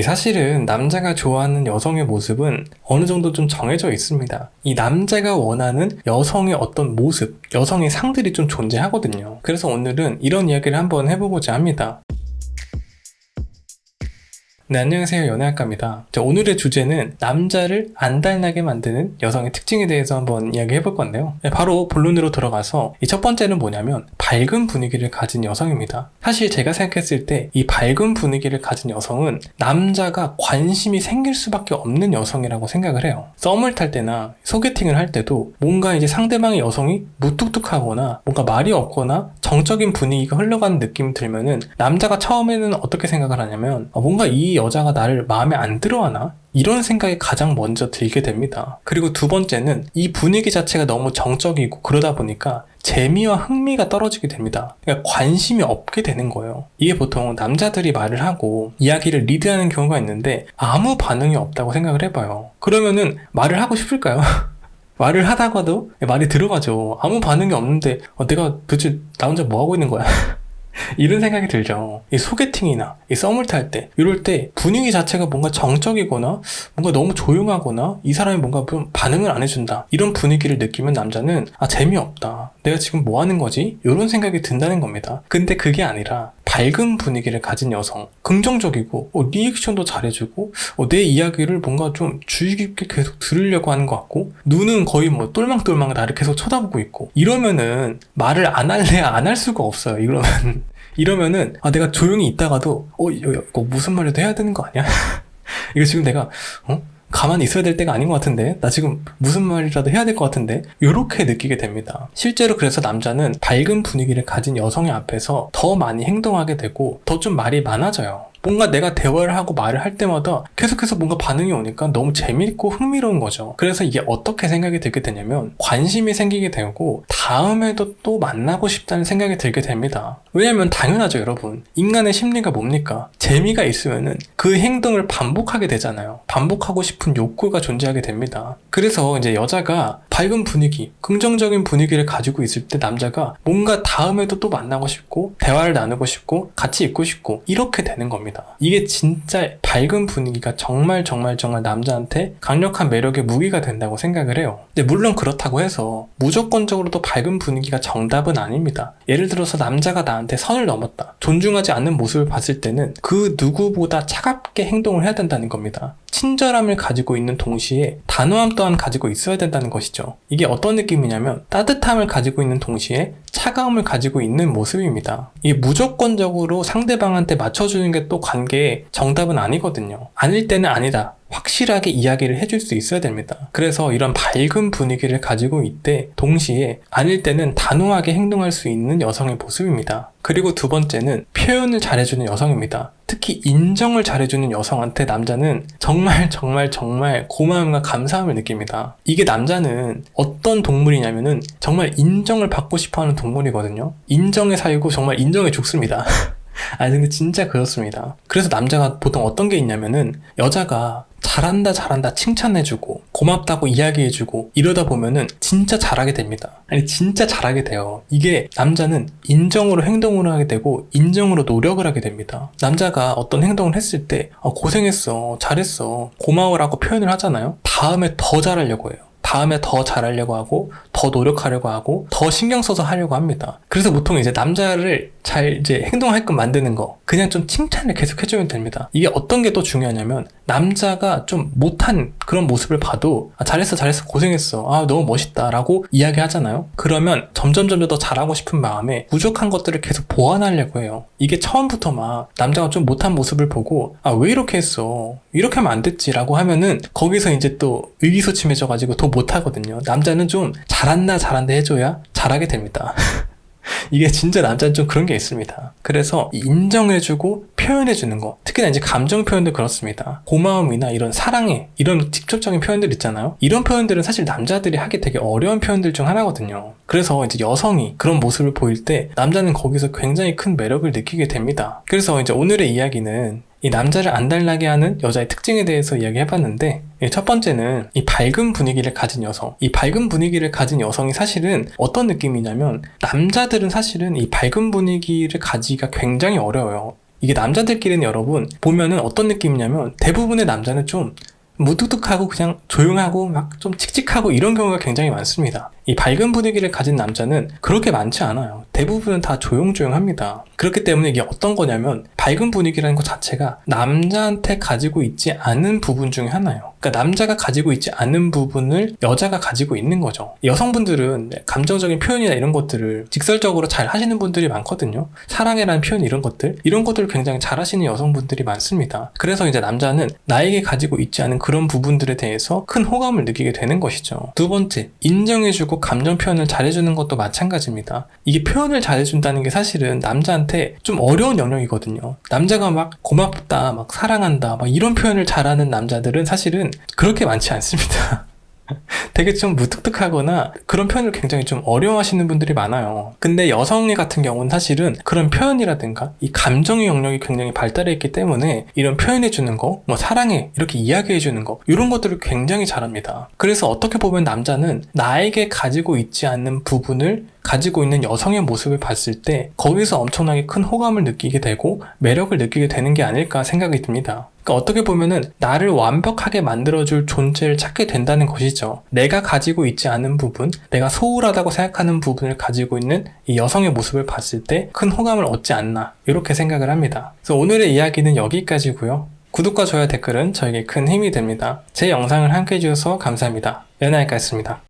사실은 남자가 좋아하는 여성의 모습은 어느 정도 좀 정해져 있습니다. 이 남자가 원하는 여성의 어떤 모습, 여성의 상들이 좀 존재하거든요. 그래서 오늘은 이런 이야기를 한번 해보고자 합니다. 네, 안녕하세요. 연애학과입니다. 오늘의 주제는 남자를 안달나게 만드는 여성의 특징에 대해서 한번 이야기해 볼 건데요. 바로 본론으로 들어가서 이 첫 번째는 뭐냐면 밝은 분위기를 가진 여성입니다. 사실 제가 생각했을 때 이 밝은 분위기를 가진 여성은 남자가 관심이 생길 수밖에 없는 여성이라고 생각을 해요. 썸을 탈 때나 소개팅을 할 때도 뭔가 이제 상대방의 여성이 무뚝뚝하거나 뭔가 말이 없거나 정적인 분위기가 흘러가는 느낌이 들면은 남자가 처음에는 어떻게 생각을 하냐면 뭔가 이 여자가 나를 마음에 안 들어하나? 이런 생각이 가장 먼저 들게 됩니다. 그리고 두 번째는 이 분위기 자체가 너무 정적이고 그러다 보니까 재미와 흥미가 떨어지게 됩니다. 그러니까 관심이 없게 되는 거예요. 이게 보통 남자들이 말을 하고 이야기를 리드하는 경우가 있는데 아무 반응이 없다고 생각을 해봐요. 그러면은 말을 하고 싶을까요? 말을 하다가도 말이 들어가죠. 아무 반응이 없는데 내가 도대체 나 혼자 뭐 하고 있는 거야? 이런 생각이 들죠. 이 소개팅이나 이 썸을 탈 때 이럴 때 분위기 자체가 뭔가 정적이거나 뭔가 너무 조용하거나 이 사람이 뭔가 좀 반응을 안 해준다, 이런 분위기를 느끼면 남자는 재미없다, 내가 지금 뭐 하는 거지? 이런 생각이 든다는 겁니다. 근데 그게 아니라 밝은 분위기를 가진 여성, 긍정적이고 리액션도 잘해주고 내 이야기를 뭔가 좀 주의 깊게 계속 들으려고 하는 것 같고 눈은 거의 뭐 똘망똘망 나를 계속 쳐다보고 있고, 이러면은 말을 안 할래 안 할 수가 없어요. 이러면은 내가 조용히 있다가도 이거 무슨 말이라도 해야 되는 거 아니야? 이거 지금 내가 가만히 있어야 될 때가 아닌 것 같은데, 나 지금 무슨 말이라도 해야 될 것 같은데, 이렇게 느끼게 됩니다. 실제로 그래서 남자는 밝은 분위기를 가진 여성의 앞에서 더 많이 행동하게 되고 더 좀 말이 많아져요. 뭔가 내가 대화를 하고 말을 할 때마다 계속해서 뭔가 반응이 오니까 너무 재밌고 흥미로운 거죠. 그래서 이게 어떻게 생각이 들게 되냐면 관심이 생기게 되고 다음에도 또 만나고 싶다는 생각이 들게 됩니다. 왜냐면 당연하죠, 여러분. 인간의 심리가 뭡니까? 재미가 있으면은 그 행동을 반복하게 되잖아요. 반복하고 싶은 욕구가 존재하게 됩니다. 그래서 이제 여자가 밝은 분위기, 긍정적인 분위기를 가지고 있을 때 남자가 뭔가 다음에도 또 만나고 싶고 대화를 나누고 싶고 같이 있고 싶고 이렇게 되는 겁니다. 이게 진짜 밝은 분위기가 정말 남자한테 강력한 매력의 무기가 된다고 생각을 해요. 근데 물론 그렇다고 해서 무조건적으로 또 밝은 분위기가 정답은 아닙니다. 예를 들어서 남자가 나한테 선을 넘었다, 존중하지 않는 모습을 봤을 때는 그 누구보다 차갑게 행동을 해야 된다는 겁니다. 친절함을 가지고 있는 동시에 단호함 또한 가지고 있어야 된다는 것이죠. 이게 어떤 느낌이냐면 따뜻함을 가지고 있는 동시에 차가움을 가지고 있는 모습입니다. 이게 무조건적으로 상대방한테 맞춰주는 게 또 관계의 정답은 아니거든요. 아닐 때는 아니다, 확실하게 이야기를 해줄 수 있어야 됩니다. 그래서 이런 밝은 분위기를 가지고 있되 동시에 아닐 때는 단호하게 행동할 수 있는 여성의 모습입니다. 그리고 두 번째는 표현을 잘해주는 여성입니다. 특히 인정을 잘해주는 여성한테 남자는 정말 고마움과 감사함을 느낍니다. 이게 남자는 어떤 동물이냐면은 정말 인정을 받고 싶어하는 동물이거든요. 인정에 살고 정말 인정에 죽습니다. 근데 진짜 그렇습니다. 그래서 남자가 보통 어떤 게 있냐면은 여자가 잘한다 칭찬해주고 고맙다고 이야기해주고 이러다 보면은 진짜 잘하게 됩니다. 진짜 잘하게 돼요. 이게 남자는 인정으로 행동을 하게 되고 인정으로 노력을 하게 됩니다. 남자가 어떤 행동을 했을 때 고생했어, 잘했어, 고마워라고 표현을 하잖아요. 다음에 더 잘하려고 해요. 다음에 더 잘하려고 하고 더 노력하려고 하고 더 신경 써서 하려고 합니다. 그래서 보통 이제 남자를 잘 행동하게끔 만드는 거, 그냥 좀 칭찬을 계속 해주면 됩니다. 이게 어떤 게 또 중요하냐면 남자가 좀 못한 그런 모습을 봐도 잘했어 고생했어, 너무 멋있다 라고 이야기하잖아요. 그러면 점점 더 잘하고 싶은 마음에 부족한 것들을 계속 보완하려고 해요. 이게 처음부터 막 남자가 좀 못한 모습을 보고 왜 이렇게 했어, 이렇게 하면 안 됐지 라고 하면은 거기서 이제 또 의기소침해져 가지고 더 못하거든요. 남자는 좀 잘한다 해줘야 잘하게 됩니다. 이게 진짜 남자는 좀 그런 게 있습니다. 그래서 인정해주고 표현해주는 거, 특히나 이제 감정 표현도 그렇습니다. 고마움이나 이런 사랑해, 이런 직접적인 표현들 있잖아요. 이런 표현들은 사실 남자들이 하기 되게 어려운 표현들 중 하나거든요. 그래서 이제 여성이 그런 모습을 보일 때 남자는 거기서 굉장히 큰 매력을 느끼게 됩니다. 그래서 이제 오늘의 이야기는 이 남자를 안달나게 하는 여자의 특징에 대해서 이야기해봤는데, 첫 번째는 이 밝은 분위기를 가진 여성. 이 밝은 분위기를 가진 여성이 사실은 어떤 느낌이냐면 남자들은 사실은 이 밝은 분위기를 가지기가 굉장히 어려워요. 이게 남자들끼리는 여러분 보면은 어떤 느낌이냐면 대부분의 남자는 좀 무뚝뚝하고 그냥 조용하고 막 좀 칙칙하고 이런 경우가 굉장히 많습니다. 이 밝은 분위기를 가진 남자는 그렇게 많지 않아요. 대부분은 다 조용조용합니다. 그렇기 때문에 이게 어떤 거냐면 밝은 분위기라는 것 자체가 남자한테 가지고 있지 않은 부분 중에 하나예요. 그러니까 남자가 가지고 있지 않은 부분을 여자가 가지고 있는 거죠. 여성분들은 감정적인 표현이나 이런 것들을 직설적으로 잘 하시는 분들이 많거든요. 사랑해라는 표현 이런 것들을 굉장히 잘 하시는 여성분들이 많습니다. 그래서 이제 남자는 나에게 가지고 있지 않은 그런 부분들에 대해서 큰 호감을 느끼게 되는 것이죠. 두 번째, 인정해주고 감정 표현을 잘해주는 것도 마찬가지입니다. 이게 표현을 잘해준다는 게 사실은 남자한테 좀 어려운 영역이거든요. 남자가 막 고맙다, 막 사랑한다, 막 이런 표현을 잘하는 남자들은 사실은 그렇게 많지 않습니다. 되게 좀 무뚝뚝하거나 그런 표현을 굉장히 좀 어려워하시는 분들이 많아요. 근데 여성의 같은 경우는 사실은 그런 표현이라든가 이 감정의 영역이 굉장히 발달해 있기 때문에 이런 표현해주는 거, 뭐 사랑해 이렇게 이야기해주는 거 이런 것들을 굉장히 잘합니다. 그래서 어떻게 보면 남자는 나에게 가지고 있지 않는 부분을 가지고 있는 여성의 모습을 봤을 때 거기서 엄청나게 큰 호감을 느끼게 되고 매력을 느끼게 되는 게 아닐까 생각이 듭니다. 그러니까 어떻게 보면은 나를 완벽하게 만들어줄 존재를 찾게 된다는 것이죠. 내가 가지고 있지 않은 부분, 내가 소홀하다고 생각하는 부분을 가지고 있는 이 여성의 모습을 봤을 때 큰 호감을 얻지 않나 이렇게 생각을 합니다. 그래서 오늘의 이야기는 여기까지고요. 구독과 좋아요 댓글은 저에게 큰 힘이 됩니다. 제 영상을 함께 해주셔서 감사합니다. 연애할까였습니다.